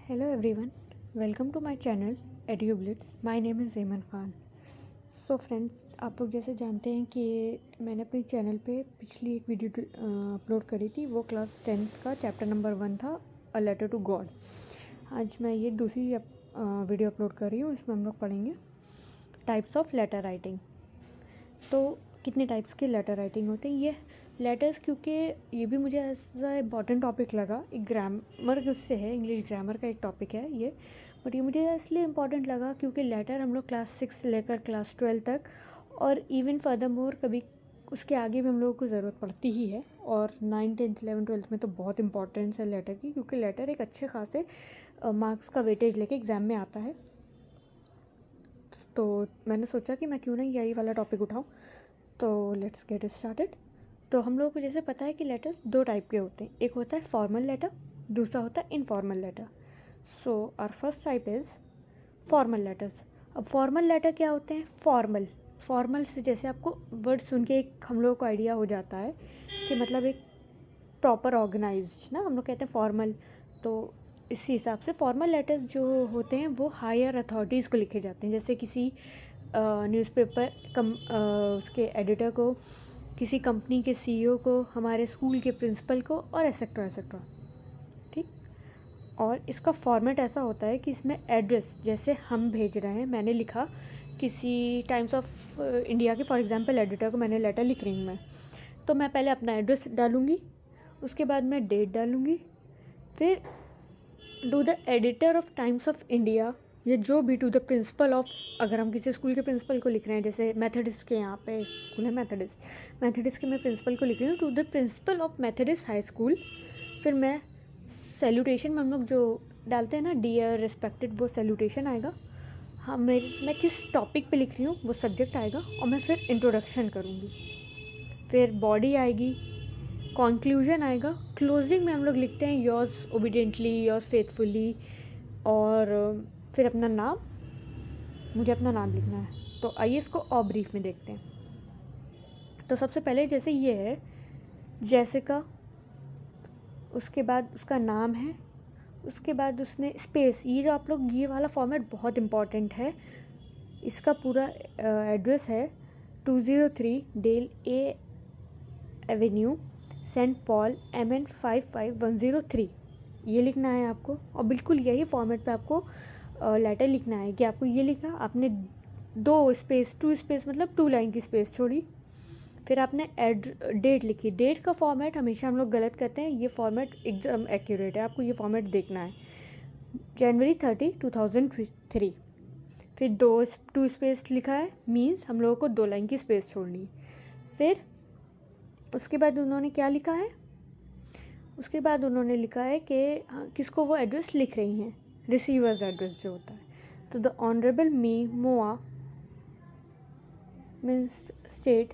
Hello everyone, welcome to my channel EduBlitz. My name is Zeman Khan. So friends, आप लोग जैसे जानते हैं कि मैंने अपने चैनल पे पिछली एक वीडियो अपलोड करी थी। वो क्लास 10th का चैप्टर नंबर 1 था, अ लेटर टू गॉड। आज मैं ये दूसरी वीडियो अपलोड कर रही हूँ। इसमें हम लोग पढ़ेंगे टाइप्स ऑफ लेटर राइटिंग। तो कितने टाइप्स के लेटर राइटिंग होते हैं ये लेटर्स, क्योंकि ये भी मुझे ऐसा इम्पॉर्टेंट टॉपिक लगा। एक ग्रामर उससे है, इंग्लिश ग्रामर का एक टॉपिक है ये, बट ये मुझे इसलिए इम्पॉर्टेंट लगा क्योंकि लेटर हम लोग क्लास 6 से लेकर क्लास 12 तक और इवन फर्दर मोर कभी उसके आगे भी हम लोगों को ज़रूरत पड़ती ही है। और 9, 10, 11, 12 में तो बहुत इंपॉर्टेंस है लेटर की, क्योंकि लेटर एक अच्छे खासे मार्क्स का वेटेज लेके एग्ज़ाम में आता है। तो मैंने सोचा कि मैं क्यों नहीं यही वाला टॉपिक उठाऊँ। तो लेट्स गेट स्टार्टेड। तो हम लोगों को जैसे पता है कि लेटर्स दो टाइप के होते हैं, एक होता है फॉर्मल लेटर, दूसरा होता है informal letter. So our first type is formal letters. अब फॉर्मल लेटर क्या होते हैं? फॉर्मल से जैसे आपको वर्ड सुन के एक हम लोगों को आइडिया हो जाता है कि मतलब एक प्रॉपर ऑर्गेनाइज्ड ना, हम लोग कहते हैं फॉर्मल। तो इसी हिसाब से फॉर्मल लेटर्स जो होते हैं वो हायर अथॉरिटीज़ को लिखे जाते हैं, जैसे किसी न्यूज़पेपर उसके एडिटर को, किसी कंपनी के सीईओ को, हमारे स्कूल के प्रिंसिपल को, और एसेट्रा एसेट्रा। ठीक। और इसका फॉर्मेट ऐसा होता है कि इसमें एड्रेस, जैसे हम भेज रहे हैं, मैंने लिखा किसी टाइम्स ऑफ इंडिया के फॉर एग्जांपल एडिटर को मैंने लेटर लिख रही हूँ मैं, तो मैं पहले अपना एड्रेस डालूँगी, उसके बाद मैं डेट डालूँगी, फिर to the editor of Times of India, या जो भी टू द प्रिंसिपल ऑफ, अगर हम किसी स्कूल के प्रिंसिपल को लिख रहे हैं, जैसे मेथडिस्ट के यहाँ पे स्कूल है मेथडिस्ट के मैं प्रिंसिपल को लिख रही हूँ, to the principal of Methodist high school. फिर मैं सैल्यूटेशन में हम लोग जो डालते हैं ना, डियर, रिस्पेक्टेड, वो सैल्यूटेशन आएगा। हाँ, मैं किस टॉपिक पे लिख रही हूँ वो सब्जेक्ट आएगा, और मैं फिर इंट्रोडक्शन करूँगी, फिर बॉडी आएगी, कॉन्क्लूजन आएगा, क्लोजिंग में हम लोग लिखते हैं योर्स ओबीडियंटली, योर्स फेथफुली, और फिर अपना नाम, मुझे अपना नाम लिखना है। तो आइए इसको और ब्रीफ में देखते हैं। तो सबसे पहले जैसे ये है जैसिका, उसके बाद उसका नाम है, उसके बाद उसने स्पेस, ये जो आप लोग, ये वाला फॉर्मेट बहुत इंपॉर्टेंट है। इसका पूरा एड्रेस है 203 del A Avenue, Saint Paul, MN 55103। ये लिखना है आपको, और बिल्कुल यही फॉर्मेट पे आपको लेटर लिखना है कि आपको ये लिखा, आपने 2 स्पेस मतलब 2 लाइन की स्पेस छोड़ी, फिर आपने डेट लिखी। डेट का फॉर्मेट हमेशा हम लोग गलत करते हैं, ये फॉर्मेट एकदम एक्यूरेट है, आपको ये फॉर्मेट देखना है। जनवरी 30, 2003। फिर 2 स्पेस लिखा है, मीन्स हम लोगों को 2 लाइन की स्पेस छोड़नी है। फिर उसके बाद उन्होंने क्या लिखा है, उसके बाद उन्होंने लिखा है कि किसको वो एड्रेस लिख रही हैं, रिसीवर्स एड्रेस जो होता है। तो the honourable Mee Moua means state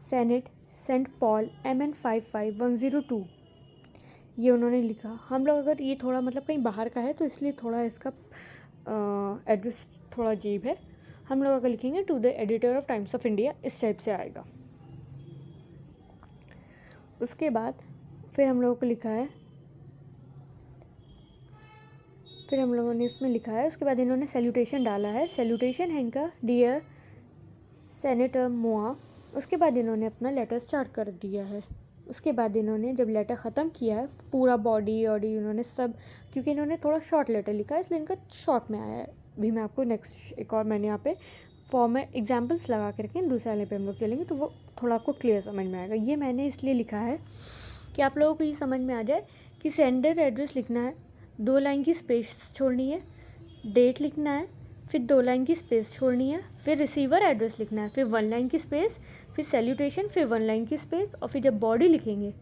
senate Saint Paul MN 55102, ये उन्होंने लिखा। हम लोग अगर ये थोड़ा मतलब कहीं बाहर का है तो इसलिए थोड़ा इसका एड्रेस थोड़ा अजीब है। हम लोग अगर लिखेंगे to the editor of Times of India, इस टाइप से आएगा। उसके बाद फिर हम लोगों को लिखा है, फिर हम लोगों ने इसमें लिखा है, उसके बाद इन्होंने सैल्यूटेशन डाला है। सैल्यूटेशन है इनका डियर सेनेटर मोआ। उसके बाद इन्होंने अपना लेटर स्टार्ट कर दिया है। उसके बाद इन्होंने जब लेटर ख़त्म किया है, पूरा बॉडी इन्होंने सब, क्योंकि इन्होंने थोड़ा शॉर्ट लेटर लिखा है इसलिए इनका शॉर्ट में आया है। भी मैं आपको नेक्स्ट एक और मैंने यहाँ पे फॉर्मेट एग्जाम्पल्स लगा के रखे हैं, दूसरे वाले पे हम लोग चलेंगे तो वो थोड़ा आपको क्लियर समझ में आएगा। ये मैंने इसलिए लिखा है कि आप लोगों को ये समझ में आ जाए कि सेंडर एड्रेस लिखना है, 2 लाइन की स्पेस छोड़नी है, डेट लिखना है, फिर 2 लाइन की स्पेस छोड़नी है, फिर रिसीवर एड्रेस लिखना है, फिर 1 लाइन की स्पेस, फिर सैल्यूटेशन, फिर 1 लाइन की स्पेस, और फिर जब बॉडी लिखेंगे,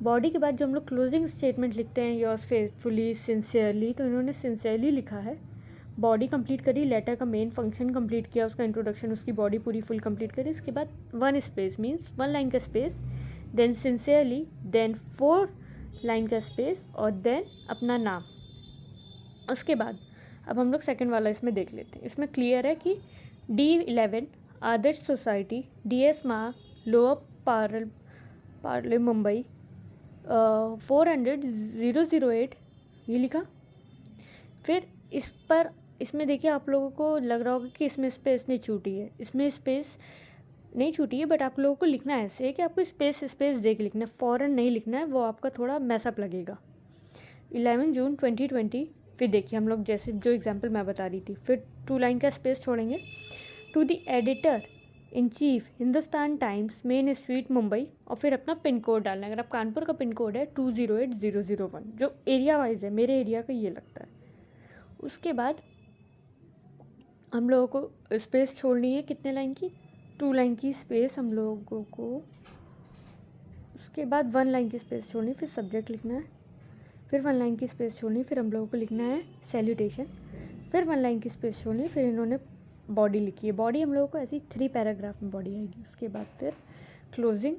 बॉडी के बाद जो हम लोग क्लोजिंग स्टेटमेंट लिखते हैं, योर्स फेथफुली, सिंसियरली, तो इन्होंने सिंसियरली लिखा है। बॉडी कंप्लीट करी, लेटर का मेन फंक्शन कंप्लीट किया, उसका इंट्रोडक्शन, उसकी बॉडी पूरी फुल कंप्लीट करी। इसके बाद 1 स्पेस मीन्स 1 लाइन का space, then sincerely, then 4 line का स्पेस, और देन अपना नाम। उसके बाद अब हम लोग सेकंड वाला इसमें देख लेते हैं। इसमें क्लियर है कि D11 आदर्श सोसाइटी, DS मार्ग, लोअर पार्ले मुंबई, 400-008, ये लिखा। फिर इसमें देखिए आप लोगों को लग रहा होगा कि इसमें स्पेस नहीं छूटी है, इसमें स्पेस नहीं छूटी है, बट आप लोगों को लिखना ऐसे है कि आपको स्पेस देख लिखना है, फ़ौरन नहीं लिखना है, वो आपका थोड़ा मैसअप लगेगा। 11 जून 2020। फिर देखिए हम लोग जैसे जो एग्जांपल मैं बता रही थी, फिर 2 लाइन का स्पेस छोड़ेंगे। To the editor in chief Hindustan Times, main street, Mumbai, और फिर अपना पिन कोड डालना है। अगर आप कानपुर का पिन कोड है 208001, जो एरिया वाइज है, मेरे एरिया का ये लगता है। उसके बाद हम लोगों को स्पेस छोड़नी है कितने लाइन की, 2 लाइन की स्पेस हम लोगों को। उसके बाद 1 लाइन की स्पेस छोड़नी, फिर सब्जेक्ट लिखना है, फिर 1 लाइन की स्पेस छोड़नी, फिर हम लोगों को लिखना है सैल्यूटेशन, फिर 1 लाइन की स्पेस छोड़नी, फिर इन्होंने बॉडी लिखी है। बॉडी हम लोगों को ऐसी 3 पैराग्राफ में बॉडी आएगी। उसके बाद फिर क्लोजिंग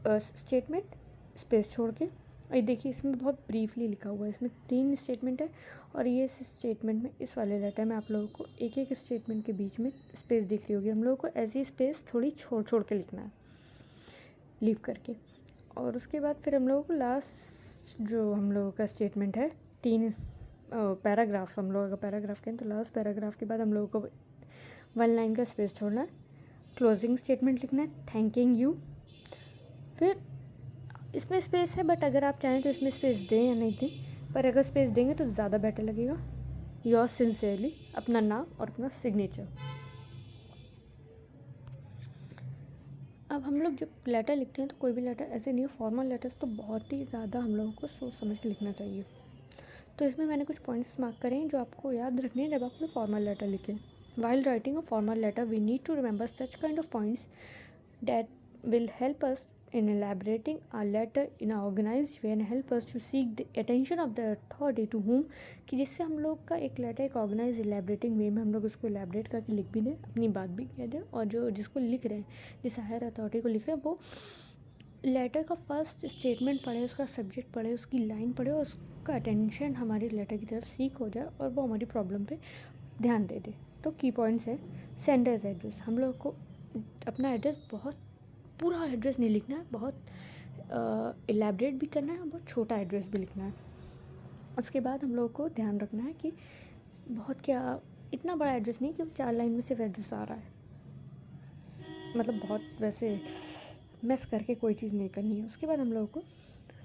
स्टेटमेंट स्पेस छोड़ के, और ये देखिए इसमें बहुत ब्रीफली लिखा हुआ है, इसमें 3 स्टेटमेंट है, और ये इस स्टेटमेंट में, इस वाले लेटर में आप लोगों को एक एक स्टेटमेंट के बीच में स्पेस दिख रही होगी। हम लोगों को ऐसी स्पेस थोड़ी छोड़ छोड़ के लिखना है, लीव करके। और उसके बाद फिर हम लोगों को लास्ट जो हम लोगों का स्टेटमेंट है, 3 पैराग्राफ हम लोग अगर पैराग्राफ कहें, तो लास्ट पैराग्राफ के बाद हम लोगों को 1 लाइन का स्पेस छोड़ना है, क्लोजिंग स्टेटमेंट लिखना है, थैंकिंग यू। फिर इसमें स्पेस है, बट अगर आप चाहें तो इसमें स्पेस दें या नहीं दें, पर अगर स्पेस देंगे तो ज़्यादा बेटर लगेगा। योर सिंसियरली, अपना नाम और अपना सिग्नेचर। अब हम लोग जब लेटर लिखते हैं तो कोई भी लेटर ऐसे नहीं है, फॉर्मल लेटर्स तो बहुत ही ज़्यादा हम लोगों को सोच समझ के लिखना चाहिए। तो इसमें मैंने कुछ पॉइंट्स मार्क करे हैं जो आपको याद रखने हैं जब आप कोई फॉर्मल लेटर लिखें। While writing a formal letter we need to remember such kind of points that will help us in elaborating our letter in an organized way and help us to seek the attention of the authority to whom, कि जिससे हम लोग का एक letter एक organise इलेबरेटिंग वे में हम लोग उसको इलेबरेट करके लिख भी दें, अपनी बात भी कह दें, और जो जिसको लिख रहे हैं, जिस हायर अथॉरिटी को लिख रहे हैं, वो लेटर का फर्स्ट स्टेटमेंट पढ़े, उसका सब्जेक्ट पढ़े, उसकी लाइन पढ़े, और उसका अटेंशन हमारे लेटर की तरफ सीख हो जाए और वो हमारी प्रॉब्लम पे ध्यान दे दे। तो की पॉइंट्स है, सेंडर्स एड्रेस। हम लोग को अपना एड्रेस बहुत पूरा एड्रेस नहीं लिखना है, बहुत इलेबरेट भी करना है और बहुत छोटा एड्रेस भी लिखना है। उसके बाद हम लोगों को ध्यान रखना है कि बहुत क्या इतना बड़ा एड्रेस नहीं कि 4 लाइन में सिर्फ एड्रेस आ रहा है, मतलब बहुत वैसे मिस करके कोई चीज़ नहीं करनी है। उसके बाद हम लोगों को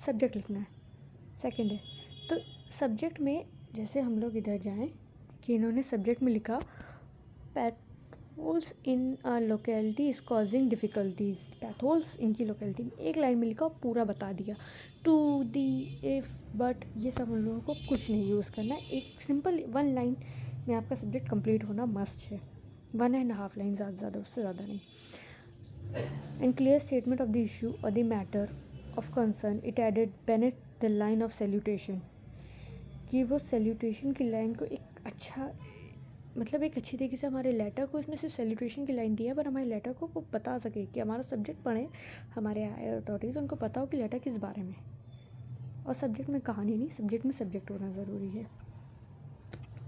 सब्जेक्ट लिखना है, सेकंड है। तो सब्जेक्ट में जैसे हम लोग इधर जाएं कि इन्होंने सब्जेक्ट में लिखा potholes in a locality is causing difficulties. Potholes इनकी लोकेलिटी में एक लाइन में लिखा और पूरा बता दिया, टू दी इफ़ बट, ये सब हम लोगों को कुछ नहीं यूज़ करना है। एक सिंपल 1 लाइन में आपका सब्जेक्ट कंप्लीट होना मस्ट है, 1.5 लाइन, ज़्यादा उससे ज़्यादा नहीं। And clear statement of the issue और the matter of concern it added beneath the line of salutation, कि वो सैल्यूटेशन की लाइन को एक अच्छा, मतलब एक अच्छी तरीके से हमारे लेटर को, इसमें सिर्फ सैल्यूटेशन की लाइन दी है, पर हमारे लेटर को वो बता सके कि हमारा सब्जेक्ट पढ़े, हमारे हायर अथॉरिटीज़ उनको पता हो कि लेटर किस बारे में। और सब्जेक्ट में कहानी नहीं, सब्जेक्ट में सब्जेक्ट होना ज़रूरी है।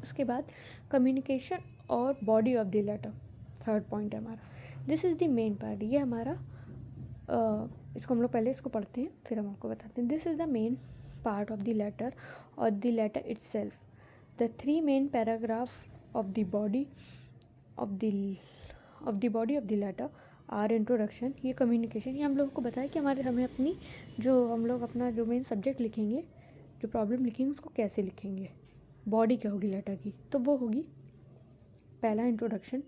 उसके बाद कम्युनिकेशन और body of the letter, third point है हमारा। This is the main part. ये हमारा इसको हम लोग पहले इसको पढ़ते हैं, फिर हम आपको बताते हैं। This is the main part of the letter और the letter itself. The 3 main paragraph of the body of the letter are introduction, ये कम्युनिकेशन, ये हम लोगों को बताया कि हमें अपनी जो हम लोग अपना जो मेन सब्जेक्ट लिखेंगे, जो प्रॉब्लम लिखेंगे, उसको कैसे लिखेंगे, बॉडी क्या होगी लेटर की, तो वो होगी पहला इंट्रोडक्शन,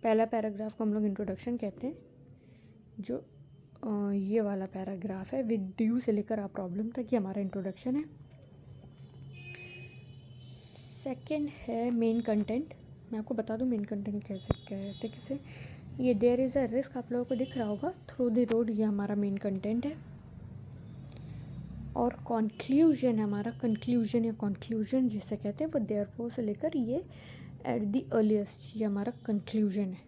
पहला पैराग्राफ को हम लोग इंट्रोडक्शन कहते हैं, जो ये वाला पैराग्राफ है विद ड्यू से लेकर आ प्रॉब्लम तक, ये हमारा इंट्रोडक्शन है। सेकेंड है मेन कंटेंट। मैं आपको बता दूं मेन कंटेंट कैसे कहते किसे, ये देयर इज़ अ रिस्क आप लोगों को दिख रहा होगा, थ्रू द रोड, ये हमारा मेन कंटेंट है। और कॉन्क्लूजन है हमारा, कंक्लूजन या कॉन्क्लूजन जिसे कहते हैं, वो देयरफॉर से लेकर ये एट द अर्लीस्ट, ये हमारा कंक्लूजन है।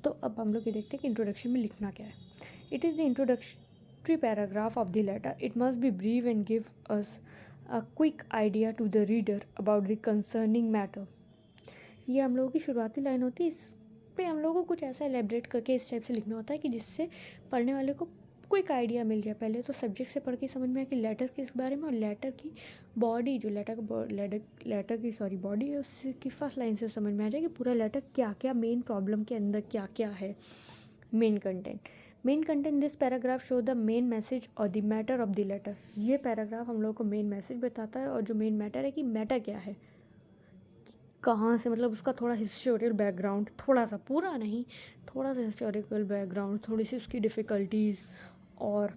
तो अब हम लोग ये देखते हैं कि इंट्रोडक्शन में लिखना क्या है। It is the introductory paragraph of the letter, it must be brief and give us a quick idea to the reader about the concerning matter। ये हम लोगों की शुरुआती लाइन होती है, इस पे हम लोगों को कुछ ऐसा एलेबरेट करके इस टाइप से लिखना होता है कि जिससे पढ़ने वाले को आपको एक आइडिया मिल जाए। पहले तो सब्जेक्ट से पढ़ के समझ में आए कि लेटर किस बारे में, और लेटर की बॉडी, जो लेटर की बॉडी है, उसकी फर्स्ट लाइन से समझ में आ जाए कि पूरा लेटर क्या क्या मेन प्रॉब्लम के अंदर क्या क्या है। Main content this paragraph show the main message और the matter of the letter. ये पैराग्राफ हम लोग को मेन मैसेज बताता है और जो मेन मैटर है कि मैटर क्या है, कहाँ से, मतलब उसका थोड़ा हिस्टोरिकल बैकग्राउंड, थोड़ा सा, पूरा नहीं, थोड़ा सा हिस्टोरिकल बैकग्राउंड, थोड़ी सी उसकी डिफ़िकल्टीज़ और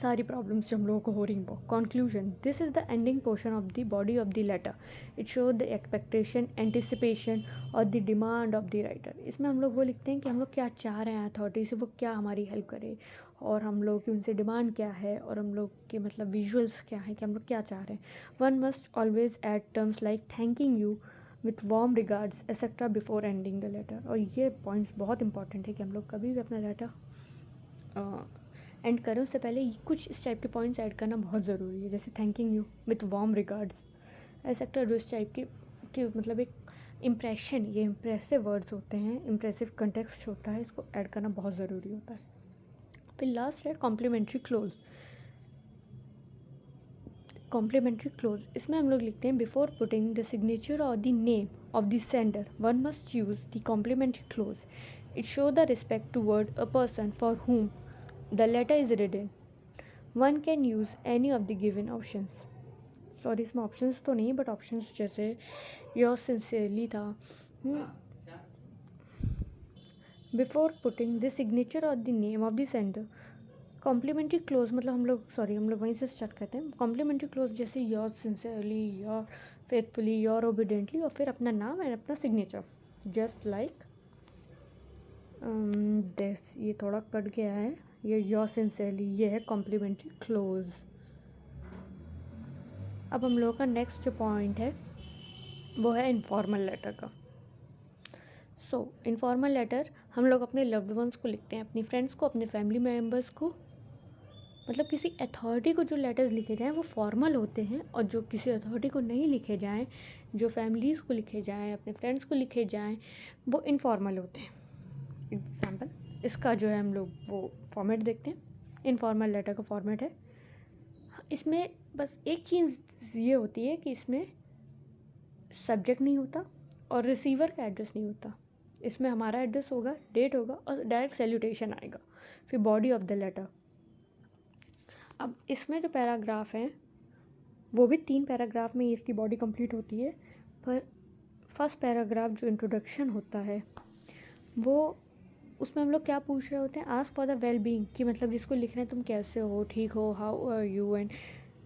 सारी प्रॉब्लम्स जो हम लोगों को हो रही हैं। Conclusion, this is the ending portion of the body of the letter. It show the expectation, anticipation और the demand of the writer. इसमें हम लोग वो लिखते हैं कि हम लोग क्या चाह रहे हैं अथॉरिटी से, वो क्या हमारी हेल्प करे, और हम लोग की उनसे डिमांड क्या है, और हम लोग के मतलब विजुअल्स क्या है कि हम लोग क्या चाह रहे हैं। One must always add terms like thanking you with warm regards etcetera before ending the letter. और ये पॉइंट्स बहुत इंपॉर्टेंट है कि हम लोग कभी भी अपना लेटर एंड करें उससे पहले कुछ इस टाइप के पॉइंट्स ऐड करना बहुत ज़रूरी है, जैसे thanking you with warm regards etcetera. जो इस टाइप के मतलब एक इम्प्रेशन, ये इम्प्रेसिव वर्ड्स होते हैं, इम्प्रेसिव कंटेक्स्ट होता है, इसको ऐड करना बहुत ज़रूरी होता है। फिर लास्ट है कॉम्प्लीमेंट्री क्लोज। इसमें हम लोग लिखते हैं बिफोर पुटिंग द सिग्नेचर और the name of the sender one must use the complimentary close. It show the respect toward a person for whom the letter is written. One can use any of the given options. Sorry, इसमें options तो नहीं, but options जैसे yours sincerely था, before putting the signature और the name of the sender. Complimentary close मतलब हम लोग वहीं से स्टार्ट करते हैं। कॉम्प्लीमेंट्री क्लोज जैसे your sincerely, your faithfully, your obediently, और फिर अपना नाम एंड अपना सिग्नेचर, जस्ट लाइक दिस। ये थोड़ा कट गया है, ये योर सिंसियरली, ये है कॉम्प्लीमेंट्री क्लोज। अब हम लोगों का नेक्स्ट जो पॉइंट है वो है इनफॉर्मल लेटर का। इनफॉर्मल लेटर हम लोग अपने लव्ड वंस को लिखते हैं, अपनी फ्रेंड्स को, अपने फैमिली मेम्बर्स को, मतलब किसी अथॉरिटी को जो लेटर्स लिखे जाएँ वो फॉर्मल होते हैं, और जो किसी अथॉरिटी को नहीं लिखे जाएँ, जो फैमिलीज़ को लिखे जाएँ, अपने फ्रेंड्स को लिखे जाएँ, वो इनफॉर्मल होते हैं। एग्जाम्पल, इसका जो है हम लोग वो फॉर्मेट देखते हैं। इनफॉर्मल लेटर का फॉर्मेट है, इसमें बस एक चीज़ ये होती है कि इसमें सब्जेक्ट नहीं होता और रिसीवर का एड्रेस नहीं होता। इसमें हमारा एड्रेस होगा, डेट होगा और डायरेक्ट सैल्यूटेशन आएगा, फिर बॉडी ऑफ द लेटर। अब इसमें जो पैराग्राफ हैं वो भी 3 पैराग्राफ में इसकी बॉडी कंप्लीट होती है, पर फर्स्ट पैराग्राफ जो इंट्रोडक्शन होता है वो, उसमें हम लोग क्या पूछ रहे होते हैं, ask for the well being, कि मतलब जिसको लिख रहे हैं तुम कैसे हो, ठीक हो, how are you, and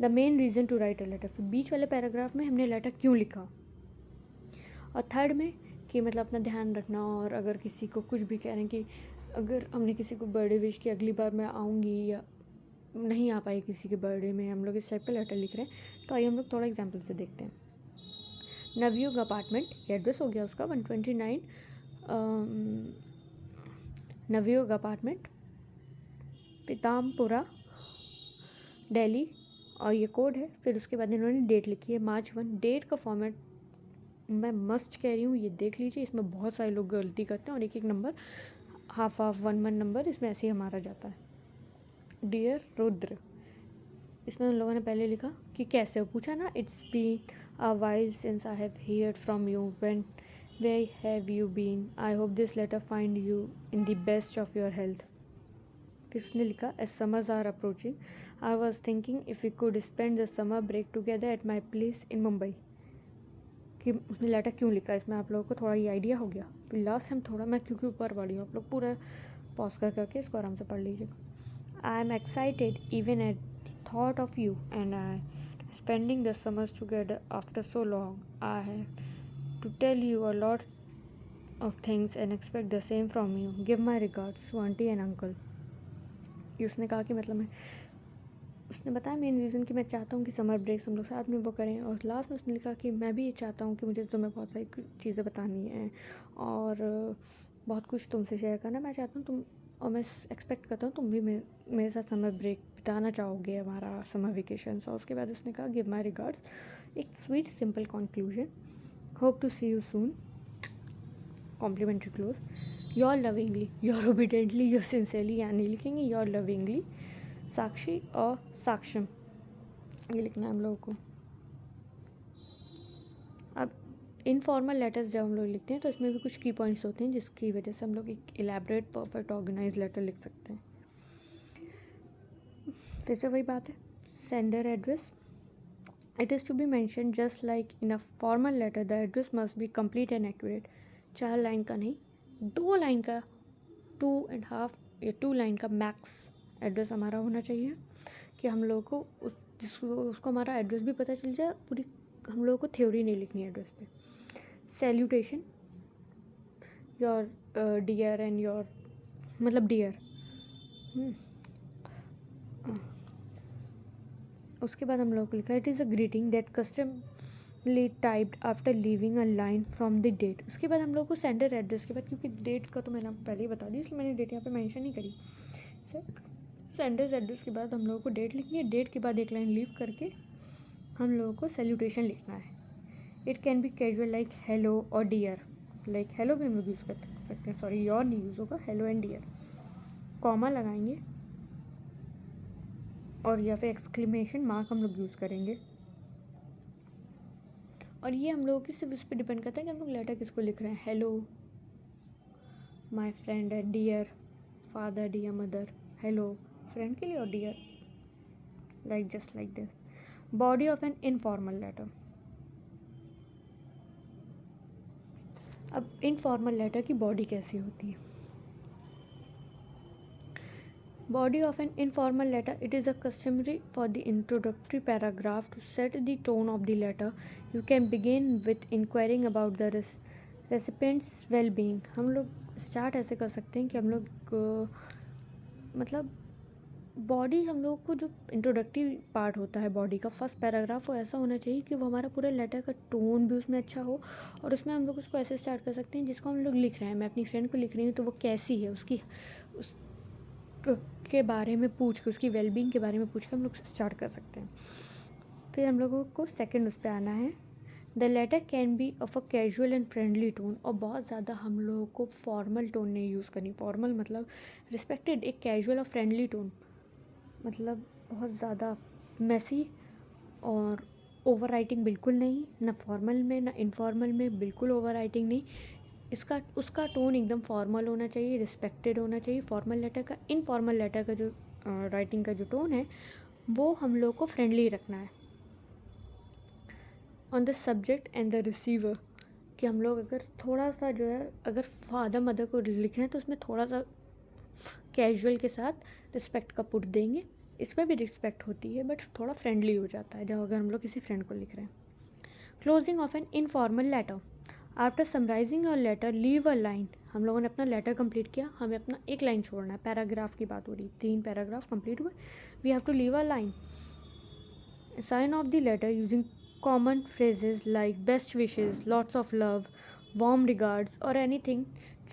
the main reason to write a letter. फिर बीच वाले पैराग्राफ में हमने लेटर क्यों लिखा, और थर्ड में कि मतलब अपना ध्यान रखना, और अगर किसी को कुछ भी कह रहे हैं कि अगर हमने किसी को बर्थडे विश की, अगली बार मैं आऊँगी या नहीं आ पाई किसी के बर्थडे में, हम लोग इस टाइप का लेटर लिख रहे हैं। तो आइए हम लोग थोड़ा एग्जाम्पल से देखते हैं। नवयुग अपार्टमेंट, ये एड्रेस हो गया उसका 129 नवयुग अपार्टमेंट, पीतामपुरा, दिल्ली, और ये कोड है। फिर उसके बाद इन्होंने डेट लिखी है March 1। डेट का फॉर्मेट मैं मस्ट कह रही हूँ, ये देख लीजिए, इसमें बहुत सारे लोग गलती करते हैं और एक एक नंबर, हाफ 1 नंबर इसमें ऐसे ही हमारा जाता है। डियर रुद्र, इसमें उन लोगों ने पहले लिखा कि कैसे हो, पूछा ना, it's been a while since I have heard from you, when where have you been, I hope this letter find you in the best of your health. फिर उसने लिखा as summers are approaching, I was thinking if we could spend the summer break together at my place in Mumbai. कि उसने letter क्यों लिखा, इसमें आप लोगों को थोड़ा ये आइडिया हो गया। फिर लास्ट टाइम थोड़ा मैं क्योंकि ऊपर पढ़ी हूँ, आप लोग पूरा पॉज करके इसको आराम से पढ़ लीजिएगा। I am excited even at the thought of you and I spending the summers together after so long. I have to tell you a lot of things and expect the same from you. Give my regards to aunty and uncle. ये उसने कहा कि मतलब उसने बताया main reason कि मैं चाहता हूँ कि समर ब्रेक्स हम लोग साथ में वो करें, और लास्ट में उसने लिखा कि मैं भी ये चाहता हूँ कि मुझे तुम्हें बहुत सारी चीज़ें बतानी हैं और बहुत कुछ तुमसे शेयर करना मैं चाहता हूँ तुम, और मैं एक्सपेक्ट करता हूँ तुम भी मेरे साथ समर ब्रेक बिताना चाहोगे, हमारा समर वेकेशन। और उसके बाद उसने कहा गिव माई रिगार्ड्स, एक sweet simple conclusion, hope to see you soon, complimentary close. Your lovingly, your obediently, your sincerely यहाँ नहीं लिखेंगे, योर लविंगली साक्षी और साक्षम ये लिखना है हम लोगों को। अब इनफॉर्मल लेटर्स जब हम लोग लिखते हैं तो इसमें भी कुछ की पॉइंट्स होते हैं जिसकी वजह से हम लोग एक इलेबरेट परफेक्ट ऑर्गेनाइज लेटर लिख सकते हैं। फिर से वही बात है, sender address, it is to be mention just like in a formal letter, the address must be complete and accurate. 4 line का नहीं, 2 लाइन का, 2.5 या 2 लाइन का मैक्स एड्रेस हमारा होना चाहिए कि हम लोगों को उसको हमारा एड्रेस भी पता चल जाए। पूरी हम लोगों को थ्योरी नहीं लिखनी है एड्रेस पे। Salutation, your dear and your मतलब डियर। उसके बाद हम लोग को लिखा it is a greeting that customarily typed after leaving a line from the date. उसके बाद हम लोग को सेंडर एड्रेस के बाद, क्योंकि डेट का तो मैंने आपको पहले ही बता दी इसलिए मैंने डेट यहाँ पे मेंशन नहीं करी। सेंडर्स एड्रेस के बाद हम लोगों को डेट लिखनी है, डेट के बाद एक लाइन लीव करके हम लोगों को सैल्यूटेशन लिखना है। It can be casual like hello और डियर, लाइक हेलो भी हम लोग यूज़ कर सकते हैं, सॉरी योर नहीं यूज़ होगा, हेलो एंड डियर। कॉमा लगाएंगे और या फिर एक्सक्लेमेशन मार्क हम लोग यूज़ करेंगे। और ये हम लोगों की सिर्फ इस पर डिपेंड करता है कि हम लोग लेटर किसको लिख रहे हैं। हेलो माय फ्रेंड है, dear father, dear mother, hello friend के लिए और dear, like just like this. Body of an informal letter. अब इनफॉर्मल लेटर की बॉडी कैसी होती है? Body of an informal letter, it is a customary for the introductory paragraph to set the tone of the letter. You can begin with inquiring about the recipient's well-being. हम लोग start ऐसे कर सकते हैं कि हम लोग मतलब बॉडी, हम लोग को जो इंट्रोडक्टरी पार्ट होता है बॉडी का फर्स्ट पैराग्राफ, वो ऐसा होना चाहिए कि वो हमारा पूरा लेटर का टोन भी उसमें अच्छा हो। और उसमें हम लोग उसको ऐसे स्टार्ट कर सकते हैं जिसको हम लोग लिख रहे हैं, मैं अपनी फ्रेंड को लिख रही हूँ तो वो कैसी है, उसकी उस के बारे में पूछ के, उसकी वेलबींग के बारे में पूछ के हम लोग स्टार्ट कर सकते हैं। फिर हम लोगों को सेकंड उस पर आना है, the letter can be of a casual and friendly tone. और बहुत ज़्यादा हम लोगों को फॉर्मल टोन नहीं यूज़ करनी। फॉर्मल मतलब रिस्पेक्टेड, एक कैजुअल और फ्रेंडली टोन मतलब बहुत ज़्यादा मैसी और ओवर राइटिंग बिल्कुल नहीं, ना फॉर्मल में ना इनफॉर्मल में, बिल्कुल ओवर राइटिंग नहीं। उसका टोन एकदम फॉर्मल होना चाहिए, रिस्पेक्टेड होना चाहिए फॉर्मल लेटर का। इनफॉर्मल लेटर का जो राइटिंग का जो टोन है वो हम लोग को फ्रेंडली रखना है। On the subject and the receiver, कि हम लोग अगर थोड़ा सा जो है, अगर फादर मदर को लिख रहे हैं तो उसमें थोड़ा सा कैजुअल के साथ रिस्पेक्ट का पुट देंगे। इसमें भी रिस्पेक्ट होती है बट थोड़ा फ्रेंडली हो जाता है जब अगर हम लोग किसी फ्रेंड को लिख रहे हैं। Closing of an informal letter, after summarising your letter leave a line. हम लोगों ने अपना लेटर कंप्लीट किया, हमें अपना एक लाइन छोड़ना है। पैराग्राफ की बात हो रही, 3 पैराग्राफ कंप्लीट हुए, we have to leave a line. Sign off the letter using common phrases like best wishes, lots of love, warm regards और एनीथिंग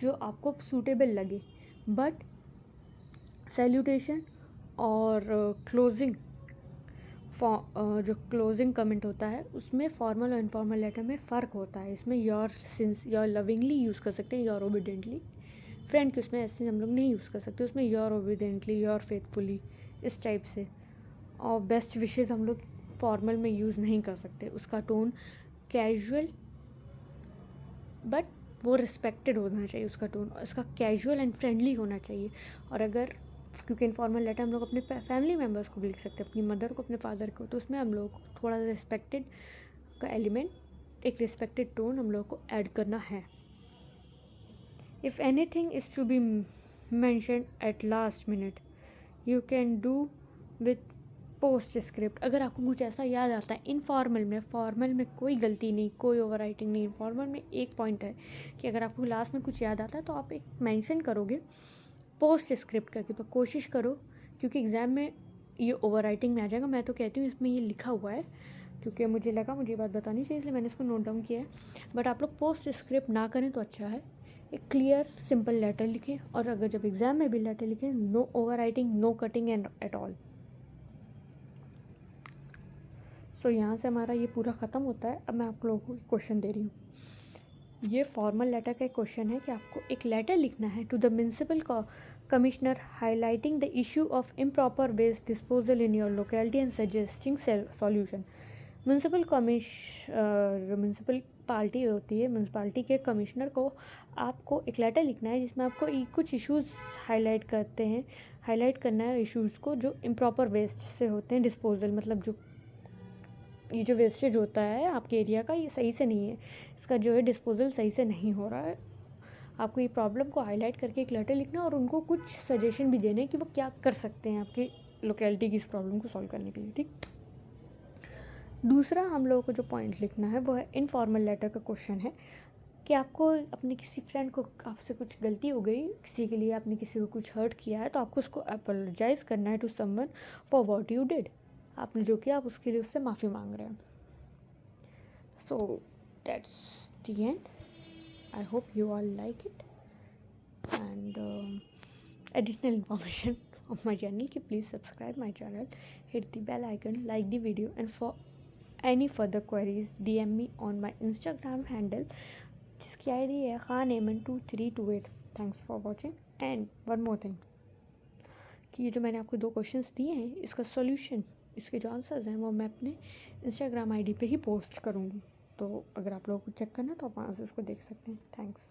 जो आपको सूटेबल लगे। बट सैल्यूटेशन और क्लोजिंग जो क्लोजिंग कमेंट होता है उसमें फॉर्मल और इनफॉर्मल लेटर में फ़र्क होता है। इसमें योर लविंगली यूज़ कर सकते हैं, योर ओबिडेंटली। फ्रेंड के उसमें ऐसे हम लोग नहीं यूज़ कर सकते, उसमें योर ओबिडेंटली, योर फेथफुली, इस टाइप से। और बेस्ट विशेज़ हम लोग फॉर्मल में यूज़ नहीं कर सकते, उसका टोन कैजुअल बट वो रिस्पेक्टेड होना चाहिए उसका टोन, उसका कैजुअल एंड फ्रेंडली होना चाहिए। और अगर क्योंकि इनफॉर्मल लेटर हम लोग अपने फैमिली मेम्बर्स को भी लिख सकते हैं, अपनी मदर को, अपने फादर को, तो उसमें हम लोग थोड़ा सा रिस्पेक्टेड का एलिमेंट, एक रिस्पेक्टेड टोन हम लोग को ऐड करना है। If anything is to be mention at last minute you can do with पोस्ट स्क्रिप्ट। अगर आपको कुछ ऐसा याद आता है इनफॉर्मल में, फॉर्मल में कोई गलती नहीं, कोई ओवर राइटिंग नहीं, फॉर्मल में एक पॉइंट है कि अगर आपको लास्ट में कुछ याद आता है तो आप एक मेंशन करोगे पोस्ट स्क्रिप्ट करके। तो कोशिश करो, क्योंकि एग्ज़ाम में ये ओवर राइटिंग में आ जाएगा। मैं तो कहती हूँ इसमें ये लिखा हुआ है क्योंकि मुझे लगा मुझे ये बात बतानी चाहिए, इसलिए मैंने इसको नोट डाउन किया है। बट आप लोग पोस्ट स्क्रिप्ट ना करें तो अच्छा है। एक क्लियर सिंपल लेटर लिखें, और अगर जब एग्ज़ाम में भी लेटर लिखें, no over writing, no cutting and at all. So यहाँ से हमारा ये पूरा ख़त्म होता है। अब मैं आप लोगों को क्वेश्चन दे रही हूँ। ये फॉर्मल लेटर का एक क्वेश्चन है कि आपको एक लेटर लिखना है to the municipal commissioner highlighting the issue of improper waste disposal in your locality and suggesting solution. Municipal party होती है, म्यूनसिपालिटी के कमिश्नर को आपको एक लेटर लिखना है जिसमें आपको कुछ इश्यूज़ हाईलाइट करना है इश्यूज़ को जो इम्प्रॉपर वेस्ट से होते हैं डिस्पोजल, मतलब ये जो वेस्टेज होता है आपके एरिया का, ये सही से नहीं है, इसका जो है डिस्पोजल सही से नहीं हो रहा है। आपको ये प्रॉब्लम को हाईलाइट करके एक लेटर लिखना और उनको कुछ सजेशन भी देने कि वो क्या कर सकते हैं आपकी लोकेलिटी की इस प्रॉब्लम को सॉल्व करने के लिए, ठीक। दूसरा हम लोगों को जो पॉइंट लिखना है वो है इनफॉर्मल लेटर का क्वेश्चन है कि आपको अपने किसी फ्रेंड को, आपसे कुछ गलती हो गई, किसी के लिए आपने किसी को कुछ हर्ट किया है, तो आपको उसको अपोलोजाइज़ करना है to someone for what you did. आपने जो किया आप उसके लिए उससे माफ़ी मांग रहे हैं। So that's the end. I hope you all like it and additional information of my channel कि please subscribe my channel, hit the bell icon, like the video, and for any further queries DM me on my Instagram handle जिसकी ID है khaneman2328। Thanks for watching. And one more thing कि ये जो मैंने आपको 2 questions दिए हैं, इसका सॉल्यूशन, इसके जो आंसर्स हैं वो मैं अपने Instagram ID पे ही पोस्ट करूँगी, तो अगर आप लोगों को चेक करना तो आप वहाँ से उसको देख सकते हैं। थैंक्स।